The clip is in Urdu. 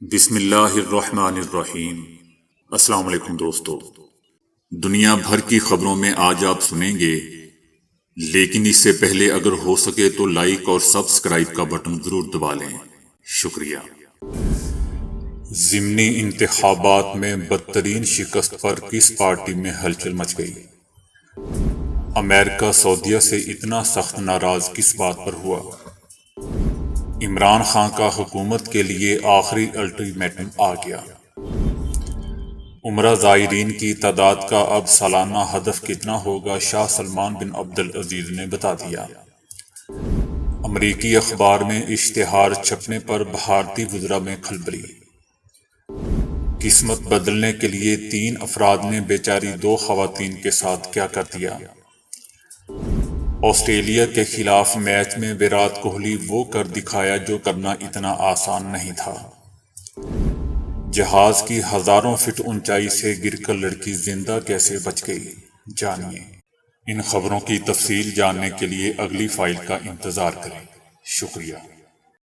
بسم اللہ الرحمن الرحیم۔ السلام علیکم دوستو، دنیا بھر کی خبروں میں آج آپ سنیں گے، لیکن اس سے پہلے اگر ہو سکے تو لائک اور سبسکرائب کا بٹن ضرور دبا لیں، شکریہ۔ ضمنی انتخابات میں بدترین شکست پر کس پارٹی میں ہلچل مچ گئی؟ امریکہ سعودیہ سے اتنا سخت ناراض کس بات پر ہوا؟ عمران خان کا حکومت کے لیے آخری الٹیمیٹم آ گیا۔ عمرہ زائرین کی تعداد کا اب سالانہ ہدف کتنا ہوگا، شاہ سلمان بن عبدالعزیز نے بتا دیا۔ امریکی اخبار میں اشتہار چھپنے پر بھارتی وزراء میں کھلبلی۔ قسمت بدلنے کے لیے 3 افراد نے بیچاری 2 خواتین کے ساتھ کیا کر دیا۔ آسٹریلیا کے خلاف میچ میں ویرات کوہلی وہ کر دکھایا جو کرنا اتنا آسان نہیں تھا۔ جہاز کی ہزاروں فٹ اونچائی سے گر کر لڑکی زندہ کیسے بچ گئی، جانیے۔ ان خبروں کی تفصیل جاننے کے لیے اگلی فائل کا انتظار کریں، شکریہ۔